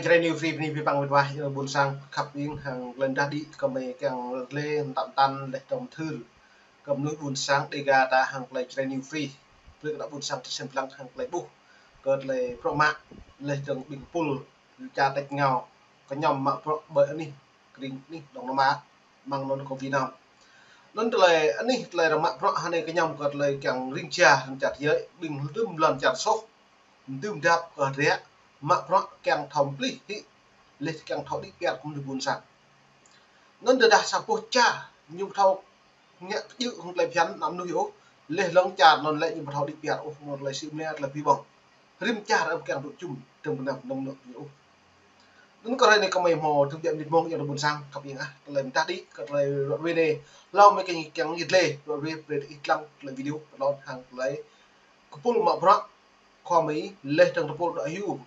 chơi new free ni bang với vai buôn sang khắp những hàng lần đã đi cầm mấy càng lên tạm tan để trồng thư cầm núi buôn sang đi gà ta hàng play chơi new free với đã buôn sang trên lăng hàng play bu cợt lấy pro mạ lấy trồng bình pool cha tách ngào có nhom mạ pro bởi ni green ni đồng nó má mang non có vi nào nên lấy anh ni lấy làm mạ pro hai này cái nhom cợt lấy càng ring cha chặt giới bình đâm lần chặt sốt đâm đạp ở đấy mạ pro càng thòng pli lấy càng thọ đi bẹt cũng được buôn sang nên từ đã sang po cha nhung thâu nhẹ chữ không lấy phán nắm nuôi yếu lấy lông chả non lấy nhưng mà thọ đi bẹt một lấy sim nè là vi bỏng rim cha ở càng độ chung trong nằm nông nông yếu nên cái này có mấy mò thực hiện dịch mong cho nó buôn sang cặp gì á lấy ta đi cái này rồi về lau mấy cái càng nhiệt lệ rồi về ít lăng lấy video đó hàng lấy couple mà pro khoa mấy lấy trong couple đã hữu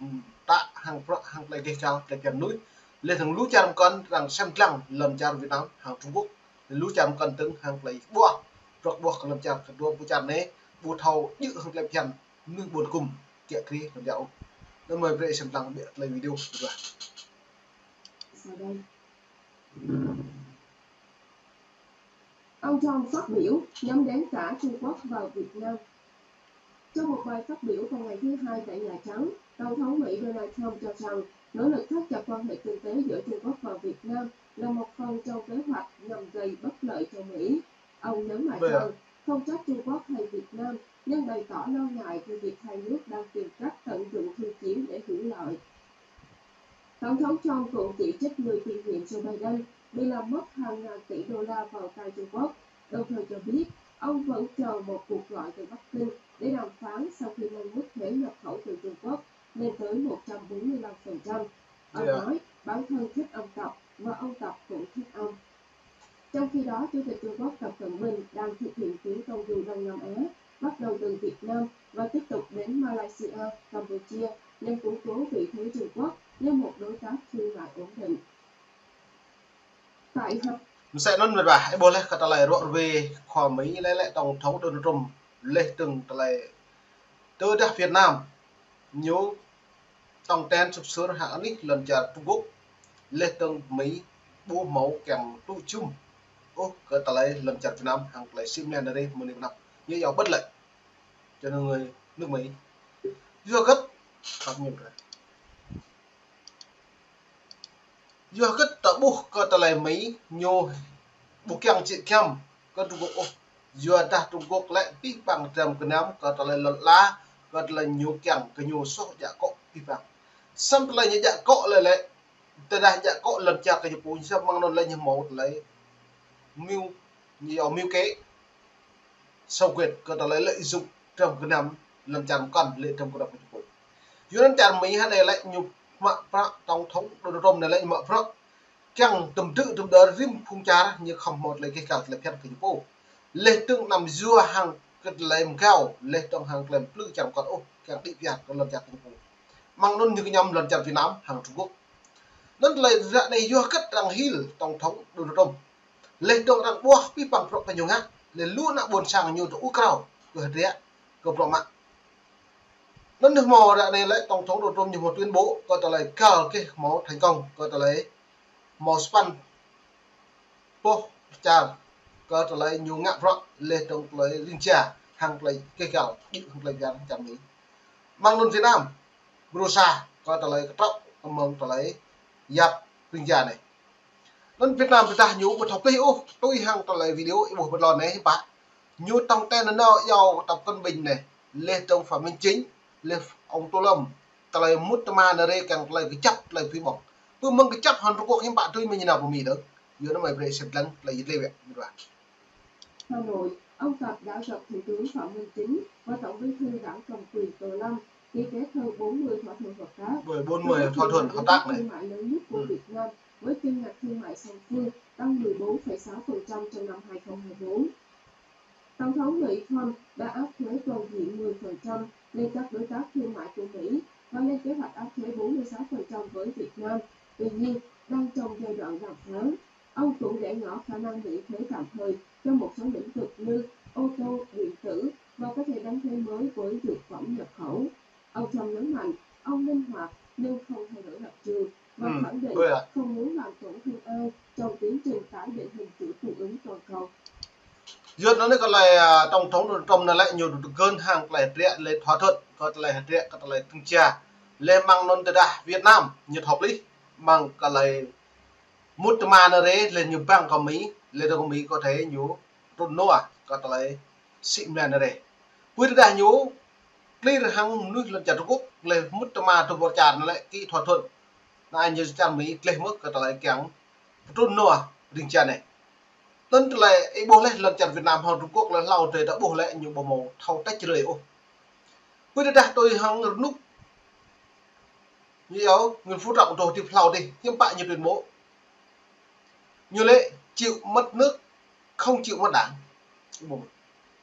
tạ hàng pro hàng lấy cái cao lấy cái núi lấy thằng lú cha con rằng xem lăng lần cha Việt Nam hàng Trung Quốc lú cha con từng hàng lấy bua rồi bua lần cha đua bua cha này bua thầu giữ hàng lấy chân nước buồn cùng tiện khi làm dạo nó mời về xem lăng biệt lấy video rồi sau đây ông Trump phát biểu nhắm đến cả Trung Quốc vào Việt Nam. Trong một bài phát biểu vào ngày thứ Hai tại Nhà Trắng, Tổng thống Mỹ Donald Trump cho rằng nỗ lực thắt chặt quan hệ kinh tế giữa Trung Quốc và Việt Nam là một phần trong kế hoạch nhằm gây bất lợi cho Mỹ. Ông nhấn mạnh rằng không trách Trung Quốc hay Việt Nam, nhưng bày tỏ lo ngại về việc hai nước đang tìm cách tận dụng thương chiến để hưởng lợi. Tổng thống Trump cũng chỉ trích người tiền nhiệm Joe Biden bị làm mất hàng ngàn tỷ đô la vào tay Trung Quốc, đồng thời cho biết ông vẫn chờ một cuộc gọi từ Bắc Kinh để đàm phán sau khi nâng mức thuế nhập khẩu từ Trung Quốc lên tới 145%. Ông nói bản thân thích ông Tập và ông Tập cũng thích ông. Trong khi đó, Chủ tịch Trung Quốc Tập Cận Bình đang thực hiện chuyến công du Đông Nam Á, bắt đầu từ Việt Nam và tiếp tục đến Malaysia, Campuchia, nhằm củng cố vị thế Trung Quốc như một đối tác thương mại ổn định. sẽ nói về bài boleh kata lại rồi về khoa mấy lại tổng thống Donald Trump lên từng lại từ đất Việt Nam nhớ tổng ten sụp sửa hạ ní lần trả Trung Quốc lên từng mấy bố máu kèm tu chung cái lại lần trả Việt Nam hàng lại sim lên ở đây một năm như giàu bất lợi cho nên người nước Mỹ vừa cất học nhiều rồi vừa cất tập buộc cái lại mấy nhô buộc kèm chị kèm cái Trung Quốc vừa đã Trung Quốc lại bị bằng trầm cái nám cái lại lần lá cái lại nhiều kèm cái nhiều số dạ cọ bị bằng xong lại như dạ cọ lại từ đây dạ cọ lần trả cái bùn xong mang nó lên như một lấy mưu nhiều mưu kế sau quyệt cái lại lợi dụng trong cái năm lần trả còn lên trong cái đập Trung Quốc dưới lần trả mấy hai này lại nhiều mà tổng thống Donald Trump này lại mà chẳng tầm tự tầm đỡ rim phun trà như không một lấy cái card lấy phép kinh phố lấy tương nằm dưa hàng cái làm cao lấy trong hàng làm lư chẳng còn ô càng đi việt còn lần chặt kinh phố mang luôn như cái nhom lần chặt Việt Nam hàng Trung Quốc nên lấy ra này dưa cất rằng Hill tổng thống Donald Trump lấy trong rằng bua bị bằng pro phải nhiều ngã lấy luôn nặng buồn sang nhiều chỗ Ukraine rồi đấy cơ pro mạng nên được mò ra này lấy tổng thống Donald Trump như một tuyên bố coi ta lấy cao cái máu thành công coi ta lấy màu span po cha có thể lấy nhiều ngã rõ lên trong lấy linh trà hàng lấy cây gạo đi hàng lấy gạo chẳng mỹ mang luôn Việt Nam brosa có thể lấy trọc mong thể lấy giáp linh trà này nên Việt Nam chúng ta nhiều một học video tôi hàng thể lấy video một lon này bạn nhiều trong tên nó giàu tập cân bình này lên trong phạm minh chính lên ông Tô Lâm thể lấy mút ma ở đây càng lấy cái chấp lấy phi bọc tôi mong cái chấp Hàn Quốc hiện bạn tôi mình như nào của mình đó giờ nó mày về xem lăng là gì đây vậy Hà Nội, ông Tập đã gặp Thủ tướng Phạm Minh Chính và Tổng Bí thư Đảng Cầm quyền Tô Lâm ký kết hơn 40 thỏa thuận hợp tác. 40 thỏa thuận hợp tác này. Thương mại lớn nhất của Việt Nam với kim ngạch thương mại song phương tăng 14,6% trong năm 2024. Tổng thống Mỹ Trump đã áp thuế toàn diện 10% lên các đối tác thương mại của Mỹ và lên kế hoạch áp thuế 46% với Việt Nam. Tuy nhiên, đang trong giai đoạn đàm phán, ông cũng để ngỏ khả năng miễn thuế tạm thời cho một số lĩnh vực như ô tô, điện tử và có thể đánh thuế mới với dược phẩm nhập khẩu. Ông Trump nhấn mạnh ông linh hoạt nhưng không thay đổi lập trường và khẳng định không muốn làm tổn thương ai trong tiến trình tái định hình chuỗi cung ứng toàn cầu. Duyệt nó còn là tổng thống trong là lại nhiều cơn hàng lại triệt lên thỏa thuận có lại triệt có lại từng chia lên mang non từ đà Việt Nam nhiệt hợp lý mang cả lại mút mà nó đấy lên nhiều bang có Mỹ lên đâu có Mỹ có thể nhiều run noa có lại xịn lên này quyết đã nhiều đi là hàng nước lần chặt Trung Quốc lên mút mà từ bộ trà nó lại kỹ thỏa thuận là anh như cha Mỹ lên mức có lại kéo run noa đình trà này nên là ấy bố lên lần chặt Việt Nam hoặc Trung Quốc là lâu trời đã bố lại nhiều bộ màu thâu tách rời ô quyết đã tôi hàng lúc nhiều người phú trọng rồi thì lâu đi nhưng bạn như tuyên bố như lệ chịu mất nước không chịu mất đảng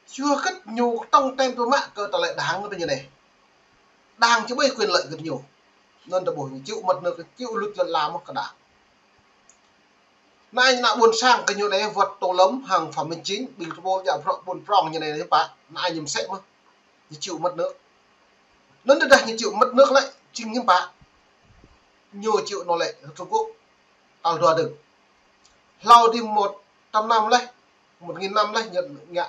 chưa cất nhiều trong tem tôi mạng cơ ta lại đáng như này đang chứ bây quyền lợi rất nhiều nên ta bổ chịu mất nước chịu lực lần làm một cả đảng nay nào buồn sang cái như này vật tổ lấm hàng phẩm minh chính bình vô dạ buồn prong như này đấy bạn nay nhầm sẽ mà chịu mất nước nên đây như chịu mất nước lại chính những bạn nhiều chịu nó lại Trung Quốc tao đùa được lâu đi 100 năm đấy 1000 năm đấy nhận nhận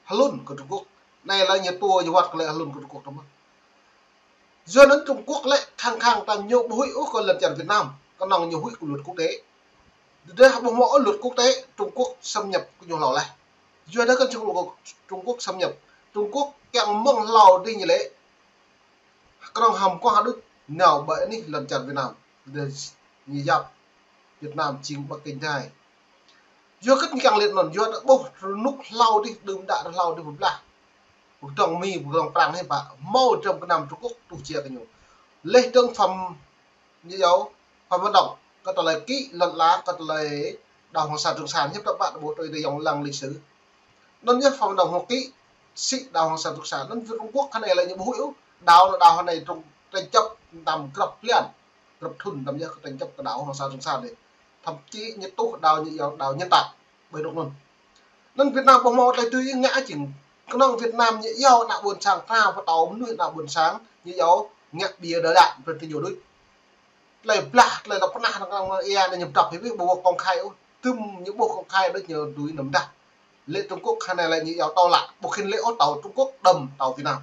Halun của Trung Quốc này là nhiệt tua như hoạt lại Halun của Trung Quốc đúng không? Do đến Trung Quốc lại khăng khăng tăng nhiều hủy của lần chặn Việt Nam còn năng nhiều hủy của luật quốc tế đây học mỗi luật quốc tế Trung Quốc xâm nhập của nhiều lò này do đó các Trung Quốc xâm nhập Trung Quốc kẹng mong lò đi như thế các năng hầm qua Đức nào bởi ní lần chặn Việt Nam để như dọc Việt Nam chính Bắc Kinh này do các càng liệt nón do đã bốc lúc lau đi đừng đã lau đi một là một trồng mì một trồng prang hay bà mau trong cái nằm Trung Quốc tu chia cái nhiều lấy trong phẩm như dấu phẩm vận động có tờ lời kỹ lần lá có tờ lời đào hoàng sản trường sản giúp các bạn bố tôi để dòng làng lịch sử nên nhất phẩm vận động học kỹ sĩ đào hoàng sản trường sản nên Trung Quốc cái này là những hữu đào là đào này trong tranh chấp nằm gặp liền gặp thun nằm như tranh chấp cái đào hoàng sản trường sản này thậm chí như tốt đào như đào nhân tạo bởi đúng luôn nên Việt Nam có một cái tuy ngã chỉ có năng Việt Nam như yêu đạo buồn sáng pha và tàu nuôi đạo buồn sáng như yêu ngã bia đỡ đạn về thì nhiều đôi lại là con nạn nó e là nhập tập với bộ công khai tüm những bộ công khai rất nhiều túi nấm đặt lễ Trung Quốc hay này là như yêu tàu lại bộ khiên lễ ô tàu Trung Quốc đầm tàu Việt Nam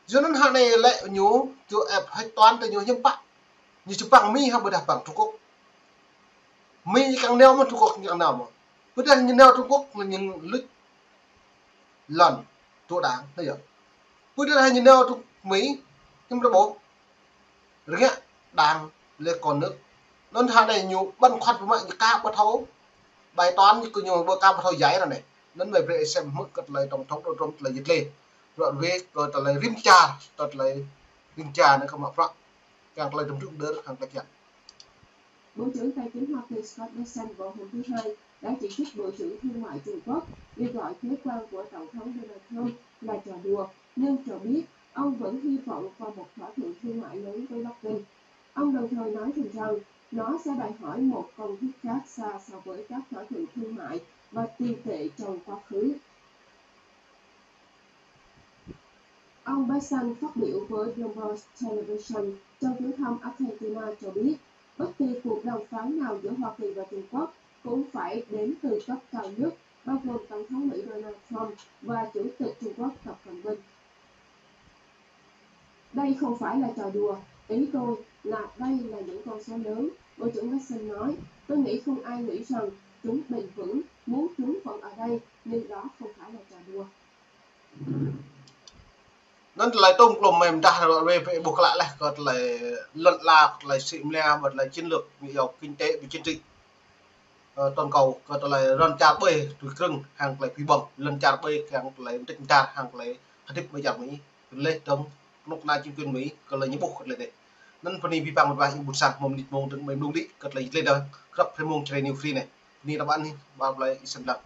cho nên hàng này lại nhớ cho ép hay toán tới nhiều những bạn như chụp bằng mi hay bờ đạp bằng Trung Quốc mi càng neo mà Trung Quốc càng nào mà bây giờ như neo Trung Quốc là những lít lần chỗ đáng thấy chưa bây giờ như neo Trung Mỹ nhưng mà bố đúng ạ đang lên còn nước nên hàng này nhiều băn khoăn với mọi như cao bất thấu bài toán như nhiều bữa cao bất thấu giấy này nên về xem mức cật lại tổng thống đầu trong là dịch lên rồi về rồi ta lại rim trà này không mặc rõ càng lại trong trước đỡ hàng cách nhận Bộ trưởng Tài chính Hoa Kỳ Scott Bessent vào hôm thứ Hai đã chỉ trích Bộ trưởng Thương mại Trung Quốc vì gọi thuế quan của Tổng thống Donald Trump là trò đùa, nhưng cho biết ông vẫn hy vọng vào một thỏa thuận thương mại lớn với Bắc Kinh. Ông đồng thời nói thêm rằng nó sẽ đòi hỏi một công thức khác xa so với các thỏa thuận thương mại và tiền tệ trong quá khứ. Ông Bessent phát biểu với Bloomberg Television trong chuyến thăm Argentina cho biết bất kỳ cuộc đàm phán nào giữa Hoa Kỳ và Trung Quốc cũng phải đến từ cấp cao nhất, bao gồm Tổng thống Mỹ Donald Trump và Chủ tịch Trung Quốc Tập Cận Bình. Đây không phải là trò đùa, ý tôi là đây là những con số lớn, Bộ trưởng Bessent nói. Tôi nghĩ không ai nghĩ rằng chúng bền vững, muốn chúng vẫn ở đây, nhưng đó không phải là trò đùa. nên lại tung lùm mềm ra rồi về buộc lại là còn lại luận là lại xịn lea và lại chiến lược nhiều kinh tế và chiến trị toàn cầu còn lại lần chặt bê tuổi cưng hàng lại phi bồng lần chặt bê hàng lại định chặt hàng lại hạt tích bây giờ Mỹ lên trong lúc này chính quyền Mỹ còn lại những bộ lại đấy nên phần này vi phạm một vài những bút sang mồm đi mồmถึงmềm đúng đi còn lại lên đây gặp thêm mồm chơi nhiều free nàyนี่là bạn đi vào lại xem lại